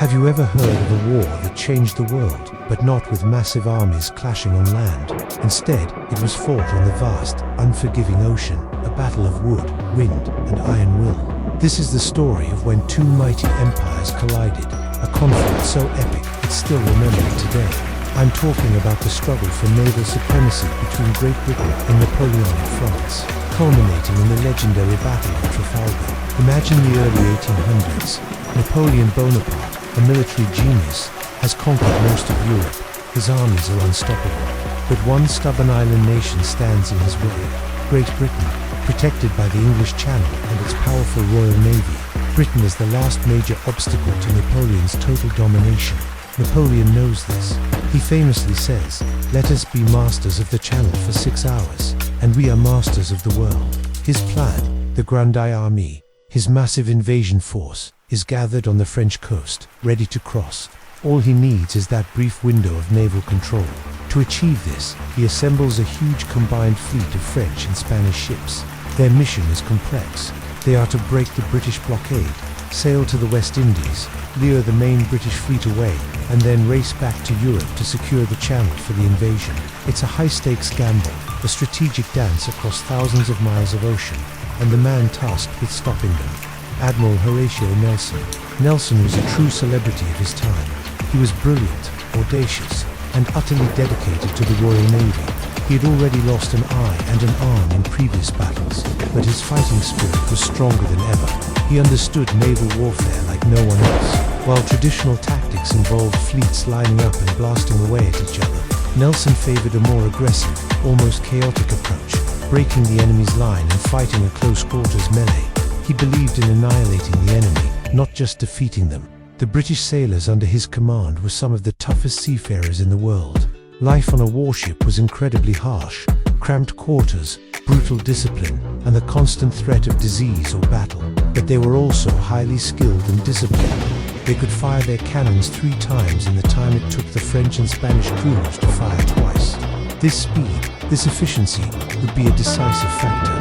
Have you ever heard of a war that changed the world, but not with massive armies clashing on land? Instead, it was fought on the vast, unforgiving ocean, a battle of wood, wind, and iron will. This is the story of when two mighty empires collided, a conflict so epic it's still remembered today. I'm talking about the struggle for naval supremacy between Great Britain and Napoleonic France, culminating in the legendary Battle of Trafalgar. Imagine the early 1800s. Napoleon Bonaparte, a military genius, has conquered most of Europe. His armies are unstoppable. But one stubborn island nation stands in his way. Great Britain, protected by the English Channel and its powerful Royal Navy. Britain is the last major obstacle to Napoleon's total domination. Napoleon knows this. He famously says, "Let us be masters of the Channel for 6 hours, and we are masters of the world." His plan, the Grande Armée, his massive invasion force, is gathered on the French coast, ready to cross. All he needs is that brief window of naval control. To achieve this, he assembles a huge combined fleet of French and Spanish ships. Their mission is complex. They are to break the British blockade, sail to the West Indies, lure the main British fleet away, and then race back to Europe to secure the Channel for the invasion. It's a high-stakes gamble, a strategic dance across thousands of miles of ocean, and the man tasked with stopping them, Admiral Horatio Nelson. Nelson was a true celebrity of his time. He was brilliant, audacious, and utterly dedicated to the Royal Navy. He had already lost an eye and an arm in previous battles, but his fighting spirit was stronger than ever. He understood naval warfare like no one else. While traditional tactics involved fleets lining up and blasting away at each other, Nelson favored a more aggressive, almost chaotic approach, breaking the enemy's line and fighting a close-quarters melee. He believed in annihilating the enemy, not just defeating them. The British sailors under his command were some of the toughest seafarers in the world. Life on a warship was incredibly harsh. Cramped quarters, brutal discipline, and the constant threat of disease or battle. But they were also highly skilled and disciplined. They could fire their cannons 3 times in the time it took the French and Spanish crews to fire twice. This speed, this efficiency, would be a decisive factor.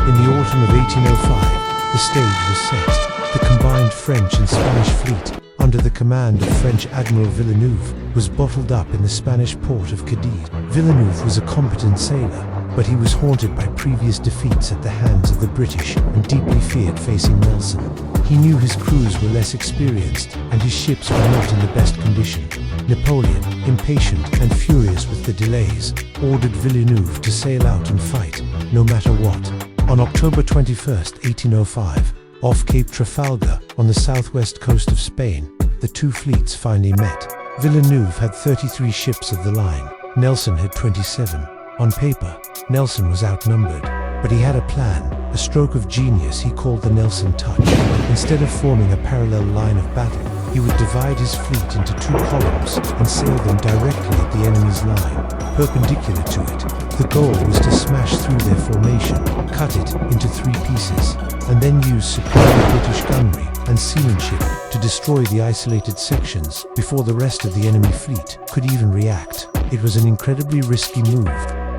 In the autumn of 1805, the stage was set. The combined French and Spanish fleet, under the command of French Admiral Villeneuve, was bottled up in the Spanish port of Cadiz. Villeneuve was a competent sailor, but he was haunted by previous defeats at the hands of the British and deeply feared facing Nelson. He knew his crews were less experienced and his ships were not in the best condition. Napoleon, impatient and furious with the delays, ordered Villeneuve to sail out and fight, no matter what. On October 21, 1805, off Cape Trafalgar, on the southwest coast of Spain, the two fleets finally met. Villeneuve had 33 ships of the line. Nelson had 27. On paper, Nelson was outnumbered, but he had a plan, a stroke of genius he called the Nelson touch. Instead of forming a parallel line of battle, he would divide his fleet into 2 columns and sail them directly at the enemy's line, perpendicular to it. The goal was to smash through their formation, cut it into 3 pieces, and then use superior British gunnery and seamanship to destroy the isolated sections before the rest of the enemy fleet could even react. It was an incredibly risky move.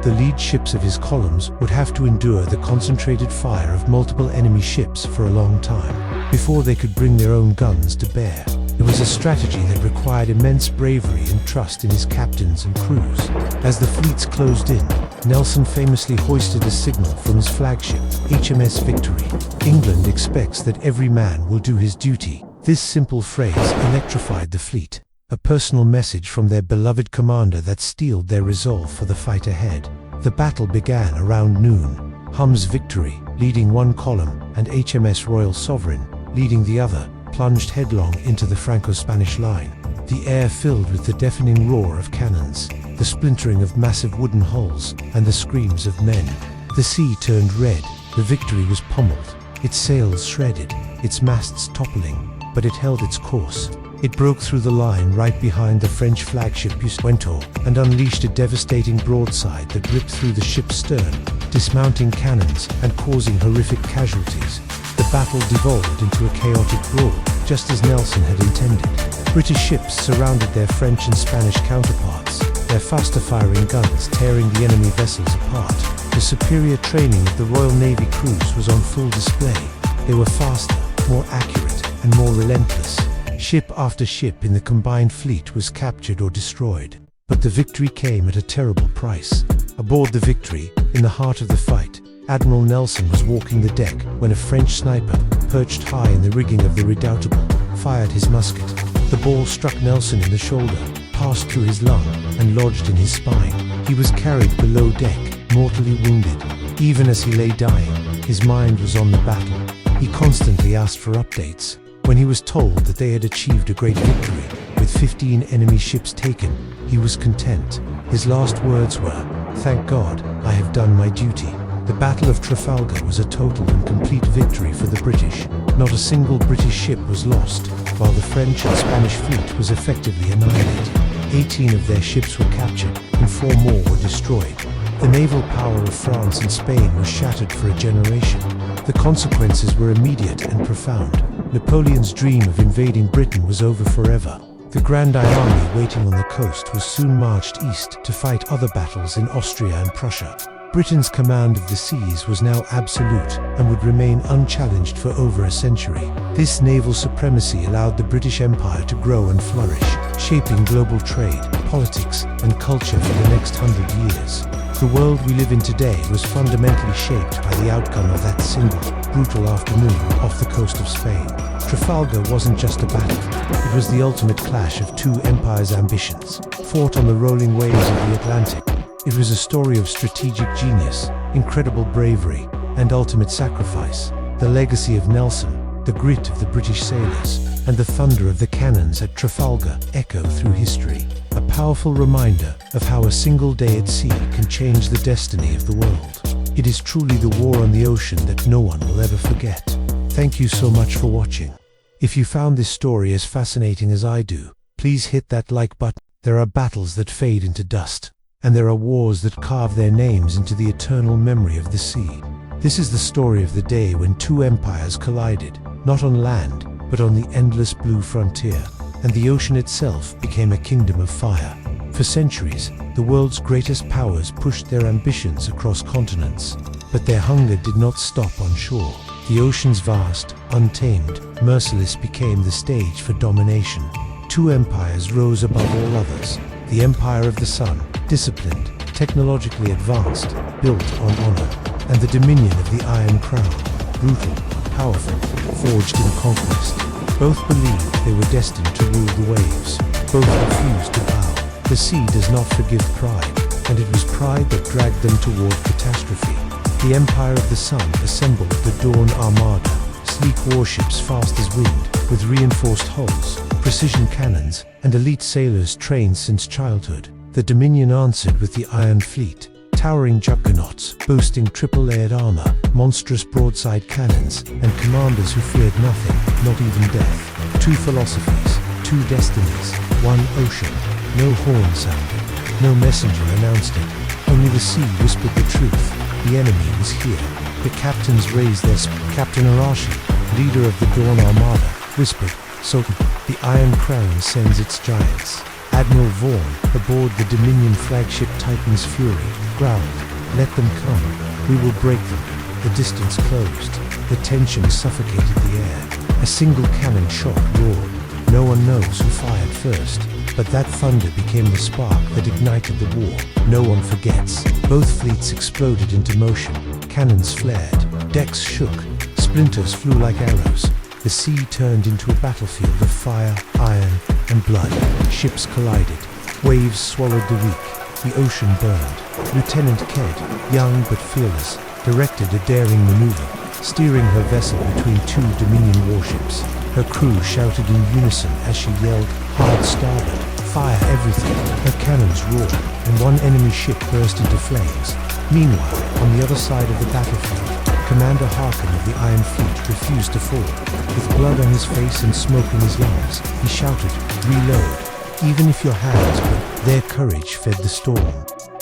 The lead ships of his columns would have to endure the concentrated fire of multiple enemy ships for a long time before they could bring their own guns to bear. It was a strategy that required immense bravery and trust in his captains and crews. As the fleets closed in, Nelson famously hoisted a signal from his flagship, HMS Victory. England expects that every man will do his duty. This simple phrase electrified the fleet, a personal message from their beloved commander that steeled their resolve for the fight ahead. The battle began around noon. Hum's Victory, leading one column, and HMS Royal Sovereign, leading the other, plunged headlong into the Franco-Spanish line. The air filled with the deafening roar of cannons, the splintering of massive wooden hulls, and the screams of men. The sea turned red, the Victory was pummeled, its sails shredded, its masts toppling, but it held its course. It broke through the line right behind the French flagship Puissant and unleashed a devastating broadside that ripped through the ship's stern, dismounting cannons and causing horrific casualties. The battle devolved into a chaotic brawl, just as Nelson had intended. British ships surrounded their French and Spanish counterparts, their faster-firing guns tearing the enemy vessels apart. The superior training of the Royal Navy crews was on full display. They were faster, more accurate, and more relentless. Ship after ship in the combined fleet was captured or destroyed. But the victory came at a terrible price. Aboard the Victory, in the heart of the fight, Admiral Nelson was walking the deck when a French sniper, perched high in the rigging of the Redoutable, fired his musket. The ball struck Nelson in the shoulder, passed through his lung, and lodged in his spine. He was carried below deck, mortally wounded. Even as he lay dying, his mind was on the battle. He constantly asked for updates. When he was told that they had achieved a great victory, with 15 enemy ships taken, he was content. His last words were, "Thank God, I have done my duty." The Battle of Trafalgar was a total and complete victory for the British. Not a single British ship was lost, while the French and Spanish fleet was effectively annihilated. 18 of their ships were captured, and 4 more were destroyed. The naval power of France and Spain was shattered for a generation. The consequences were immediate and profound. Napoleon's dream of invading Britain was over forever. The Grand Army waiting on the coast was soon marched east to fight other battles in Austria and Prussia. Britain's command of the seas was now absolute and would remain unchallenged for over a century. This naval supremacy allowed the British Empire to grow and flourish, shaping global trade, politics, and culture for the next 100 years. The world we live in today was fundamentally shaped by the outcome of that single, brutal afternoon off the coast of Spain. Trafalgar wasn't just a battle, it was the ultimate clash of two empires' ambitions, fought on the rolling waves of the Atlantic. It was a story of strategic genius, incredible bravery, and ultimate sacrifice. The legacy of Nelson, the grit of the British sailors, and the thunder of the cannons at Trafalgar echo through history. A powerful reminder of how a single day at sea can change the destiny of the world. It is truly the war on the ocean that no one will ever forget. Thank you so much for watching. If you found this story as fascinating as I do, please hit that like button. There are battles that fade into dust, and there are wars that carve their names into the eternal memory of the sea. This is the story of the day when two empires collided, not on land, but on the endless blue frontier, and the ocean itself became a kingdom of fire. For centuries, the world's greatest powers pushed their ambitions across continents, but their hunger did not stop on shore. The ocean's vast, untamed, merciless became the stage for domination. Two empires rose above all others. The Empire of the Sun, disciplined, technologically advanced, built on honor, and the dominion of the Iron Crown, brutal, powerful, forged in conquest. Both believed they were destined to rule the waves. Both refused to bow. The sea does not forgive pride, and it was pride that dragged them toward catastrophe. The Empire of the Sun assembled the Dawn Armada, sleek warships fast as wind, with reinforced hulls, precision cannons, and elite sailors trained since childhood. The Dominion answered with the Iron Fleet, towering juggernauts, boasting triple-layered armor, monstrous broadside cannons, and commanders who feared nothing, not even death. Two philosophies, two destinies, one ocean. No horn sounded, no messenger announced it. Only the sea whispered the truth. The enemy was here. The captains raised their Captain Narration, leader of the Dawn Armada, whispered, "So, the Iron Crown sends its giants." Admiral Vaughan, aboard the Dominion flagship Titan's Fury, growled, "Let them come. We will break them." The distance closed. The tension suffocated the air. A single cannon shot roared. No one knows who fired first, but that thunder became the spark that ignited the war. No one forgets. Both fleets exploded into motion. Cannons flared. Decks shook. Splinters flew like arrows. The sea turned into a battlefield of fire, iron, and blood. Ships collided. Waves swallowed the weak. The ocean burned. Lieutenant Kidd, young but fearless, directed a daring maneuver, steering her vessel between two Dominion warships. Her crew shouted in unison as she yelled, "Hard starboard! Fire everything!" Her cannons roared, and one enemy ship burst into flames. Meanwhile, on the other side of the battlefield, Commander Harkin of the Iron Fleet refused to fall. With blood on his face and smoke in his lungs, he shouted, "Reload! Even if your hands burn." Their courage fed the storm.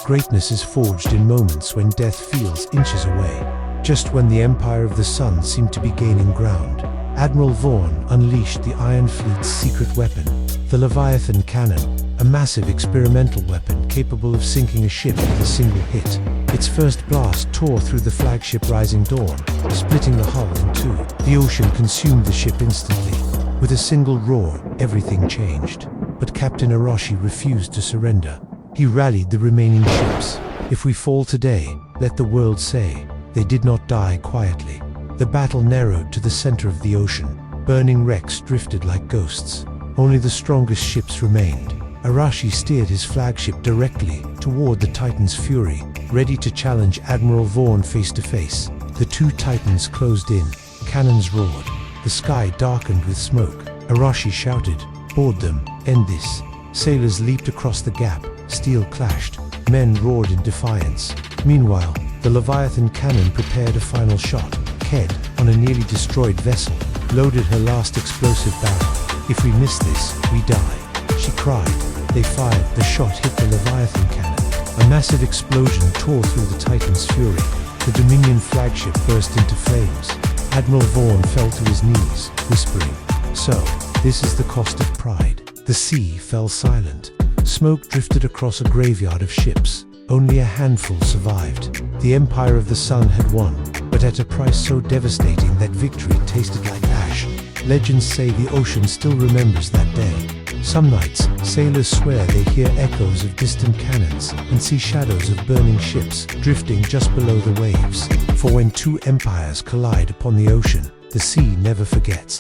Greatness is forged in moments when death feels inches away. Just when the Empire of the Sun seemed to be gaining ground, Admiral Vaughan unleashed the Iron Fleet's secret weapon, the Leviathan Cannon, a massive experimental weapon capable of sinking a ship with a single hit. Its first blast tore through the flagship Rising Dawn, splitting the hull in two. The ocean consumed the ship instantly. With a single roar, everything changed. But Captain Arashi refused to surrender. He rallied the remaining ships. "If we fall today, let the world say, they did not die quietly." The battle narrowed to the center of the ocean. Burning wrecks drifted like ghosts. Only the strongest ships remained. Arashi steered his flagship directly toward the Titan's fury, ready to challenge Admiral Vaughn face to face. The two Titans closed in. Cannons roared. The sky darkened with smoke. Arashi shouted, "Board them, end this." Sailors leaped across the gap. Steel clashed. Men roared in defiance. Meanwhile, the Leviathan cannon prepared a final shot. Ked, on a nearly destroyed vessel, loaded her last explosive barrel. "If we miss this, we die," she cried. They fired. The shot hit the Leviathan cannon. A massive explosion tore through the Titan's fury. The Dominion flagship burst into flames. Admiral Vaughn fell to his knees, whispering, "So, this is the cost of pride." The sea fell silent. Smoke drifted across a graveyard of ships. Only a handful survived. The Empire of the Sun had won, but at a price so devastating that victory tasted like ash. Legends say the ocean still remembers that day. Some nights, sailors swear they hear echoes of distant cannons and see shadows of burning ships drifting just below the waves. For when two empires collide upon the ocean, the sea never forgets.